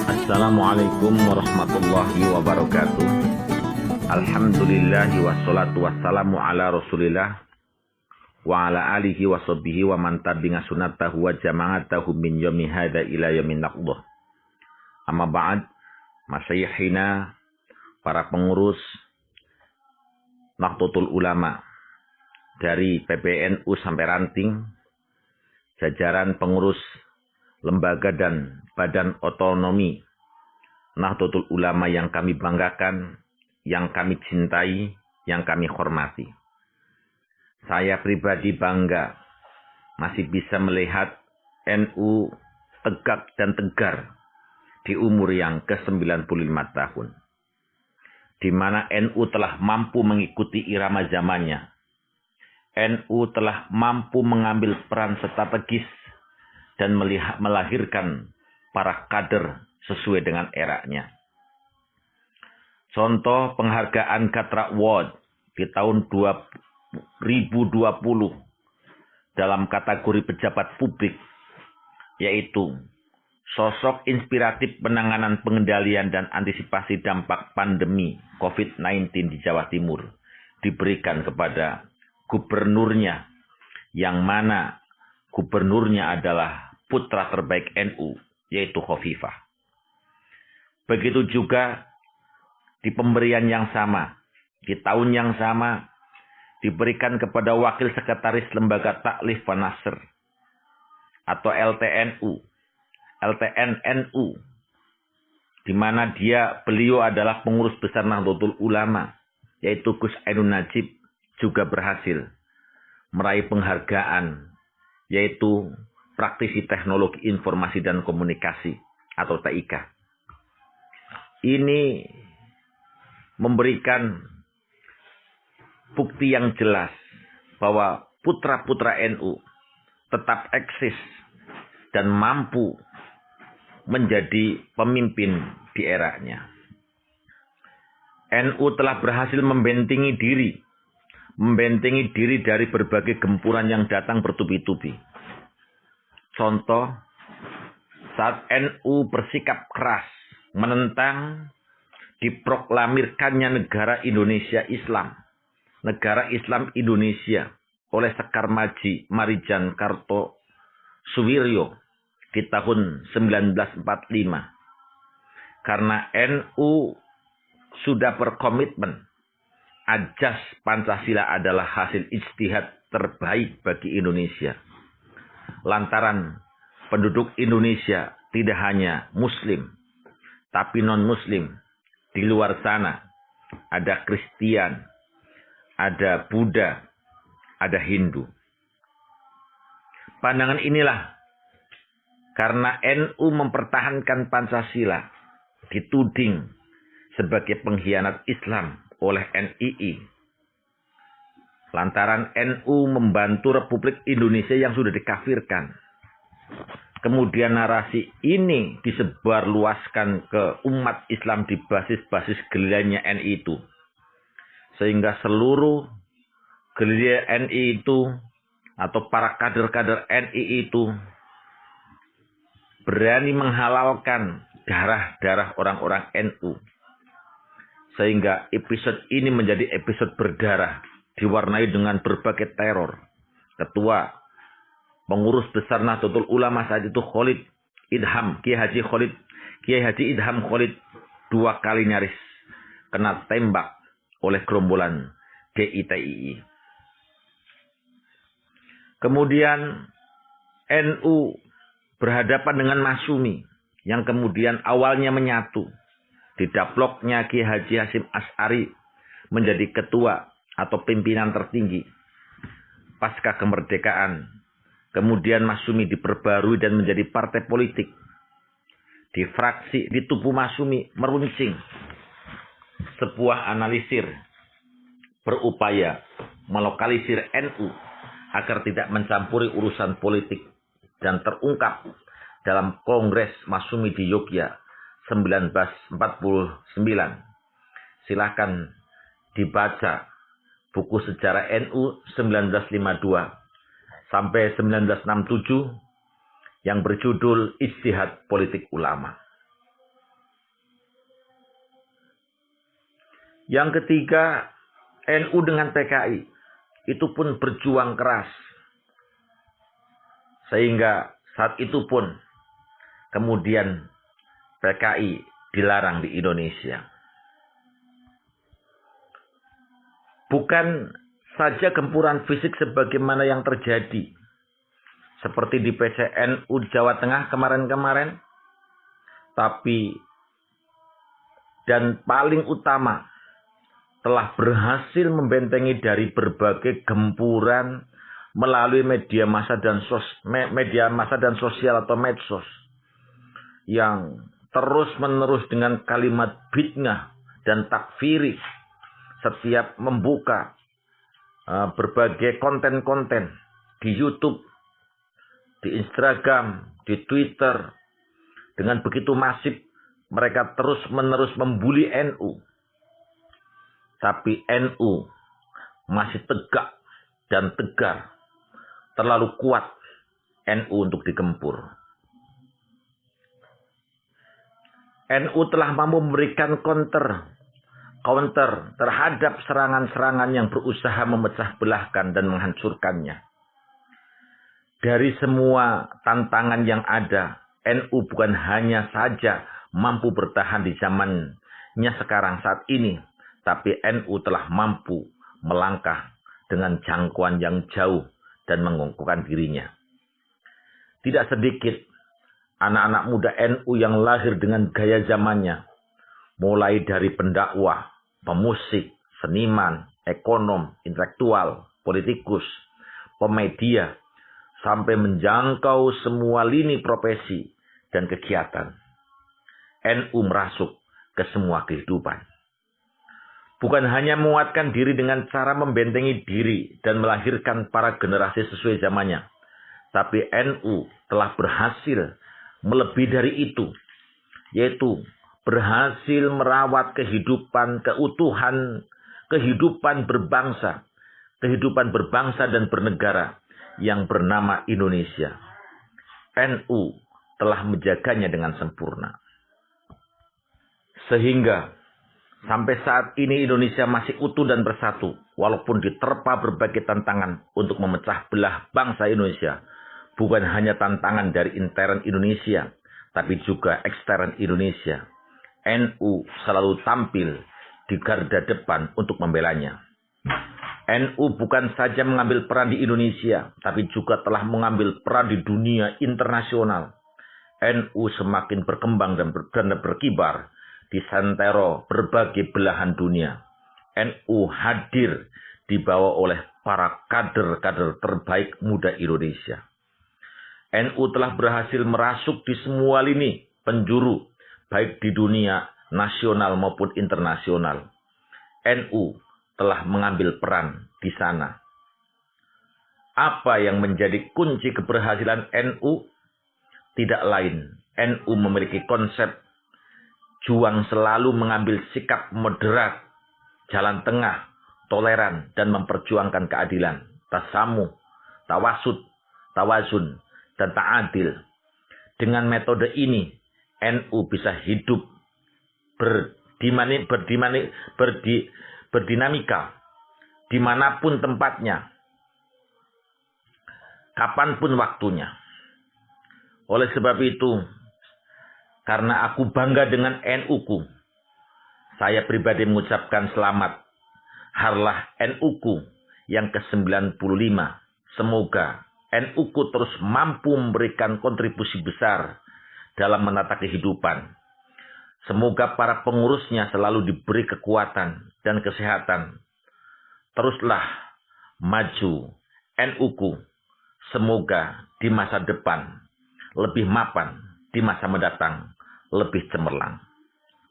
Assalamualaikum warahmatullahi wabarakatuh. Alhamdulillahi wassalatu wassalamu ala rasulillah wa ala alihi wa sahbihi wa man tabi'a sunnatahu wa jama'atahu min yaumi hadza ila yaumin naqdah. Amma ba'd, masyayikhina, para pengurus Nahdlatul Ulama dari PPNU sampai ranting, jajaran pengurus lembaga dan badan otonomi Nahdlatul Ulama yang kami banggakan, yang kami cintai, yang kami hormati. Saya pribadi bangga masih bisa melihat NU tegak dan tegar di umur yang ke-95 tahun. Di mana NU telah mampu mengikuti irama zamannya. NU telah mampu mengambil peran strategis dan melahirkan para kader sesuai dengan eranya. Contoh penghargaan Gatra Award di tahun 2020 dalam kategori pejabat publik, yaitu sosok inspiratif penanganan pengendalian dan antisipasi dampak pandemi COVID-19 di Jawa Timur, diberikan kepada gubernurnya, yang mana gubernurnya adalah putra terbaik NU, yaitu Khofifah. Begitu juga di pemberian yang sama, di tahun yang sama, diberikan kepada Wakil Sekretaris Lembaga Taklif wa Nasr atau LTNNU, di mana beliau adalah pengurus besar Nahdlatul Ulama, yaitu Gus Ainun Najib, juga berhasil meraih penghargaan, yaitu Praktisi Teknologi Informasi dan Komunikasi atau TIK. Ini memberikan bukti yang jelas bahwa putra-putra NU tetap eksis dan mampu menjadi pemimpin di eranya. NU telah berhasil membentengi diri dari berbagai gempuran yang datang bertubi-tubi. Contoh, saat NU bersikap keras menentang diproklamirkannya negara Indonesia Islam, negara Islam Indonesia oleh Sekar Maji Marijan Kartosuwiryo di tahun 1945. Karena NU sudah berkomitmen ajas Pancasila adalah hasil ijtihad terbaik bagi Indonesia. Lantaran penduduk Indonesia tidak hanya Muslim, tapi non-Muslim. Di luar sana ada Kristen, ada Buddha, ada Hindu. Pandangan inilah karena NU mempertahankan Pancasila dituding sebagai pengkhianat Islam oleh NII. Lantaran NU membantu Republik Indonesia yang sudah dikafirkan. Kemudian narasi ini disebarluaskan ke umat Islam di basis-basis gerilyanya NI itu. Sehingga seluruh gerilya NI itu atau para kader-kader NI itu berani menghalalkan darah-darah orang-orang NU. Sehingga episode ini menjadi episode berdarah, diwarnai dengan berbagai teror. Ketua pengurus besar Nahdlatul Ulama saat itu Kiai Haji Idham Khalid 2 kali nyaris kena tembak oleh gerombolan DITII. Kemudian NU berhadapan dengan Masyumi yang kemudian awalnya menyatu. Didaploknya Kiai Haji Hasyim Asy'ari menjadi ketua atau pimpinan tertinggi pasca kemerdekaan. Kemudian Masyumi diperbarui dan menjadi partai politik. Di fraksi di tubuh Masyumi meruncing sebuah analisir berupaya melokalisir NU agar tidak mencampuri urusan politik dan terungkap dalam Kongres Masyumi di Yogyakarta 1949. Silakan dibaca buku sejarah NU 1952 sampai 1967 yang berjudul Ijtihad Politik Ulama. Yang ketiga, NU dengan PKI itu pun berjuang keras. Sehingga saat itu pun kemudian PKI dilarang di Indonesia. Bukan saja gempuran fisik sebagaimana yang terjadi seperti di PCNU Jawa Tengah kemarin-kemarin, tapi dan paling utama telah berhasil membentengi dari berbagai gempuran melalui media massa dan sosial atau medsos yang terus-menerus dengan kalimat fitnah dan takfiri setiap membuka berbagai konten-konten di YouTube, di Instagram, di Twitter. Dengan begitu masif mereka terus-menerus membuli NU. Tapi NU masih tegak dan tegar. Terlalu kuat NU untuk digempur. NU telah mampu memberikan counter terhadap serangan-serangan yang berusaha memecah belahkan dan menghancurkannya. Dari semua tantangan yang ada, NU bukan hanya saja mampu bertahan di zamannya sekarang saat ini, tapi NU telah mampu melangkah dengan jangkauan yang jauh dan mengukuhkan dirinya. Tidak sedikit anak-anak muda NU yang lahir dengan gaya zamannya, mulai dari pendakwah, pemusik, seniman, ekonom, intelektual, politikus, pemedia, sampai menjangkau semua lini profesi dan kegiatan. NU merasuk ke semua kehidupan. Bukan hanya menguatkan diri dengan cara membentengi diri dan melahirkan para generasi sesuai zamannya, tapi NU telah berhasil melebihi dari itu, yaitu berhasil merawat kehidupan keutuhan, kehidupan berbangsa dan bernegara yang bernama Indonesia. NU telah menjaganya dengan sempurna. Sehingga sampai saat ini Indonesia masih utuh dan bersatu, walaupun diterpa berbagai tantangan untuk memecah belah bangsa Indonesia. Bukan hanya tantangan dari intern Indonesia, tapi juga ekstern Indonesia. NU selalu tampil di garda depan untuk membelanya. NU bukan saja mengambil peran di Indonesia, tapi juga telah mengambil peran di dunia internasional. NU semakin berkembang dan berkibar di santero berbagai belahan dunia. NU hadir dibawa oleh para kader-kader terbaik muda Indonesia. NU telah berhasil merasuk di semua lini penjuru, baik di dunia nasional maupun internasional. NU telah mengambil peran di sana. Apa yang menjadi kunci keberhasilan NU? Tidak lain, NU memiliki konsep juang selalu mengambil sikap moderat, jalan tengah, toleran, dan memperjuangkan keadilan, tasamuh, tawasud, tawazun, dan ta'adil. Dengan metode ini, NU bisa hidup berdinamika dimanapun tempatnya, kapanpun waktunya. Oleh sebab itu, karena aku bangga dengan NU-ku, saya pribadi mengucapkan selamat. Harlah NU-ku yang ke-95. Semoga NU-ku terus mampu memberikan kontribusi besar dalam menata kehidupan. Semoga para pengurusnya selalu diberi kekuatan dan kesehatan. Teruslah maju NU-ku. Semoga di masa depan lebih mapan, di masa mendatang lebih cemerlang.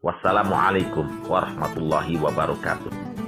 Wassalamualaikum warahmatullahi wabarakatuh.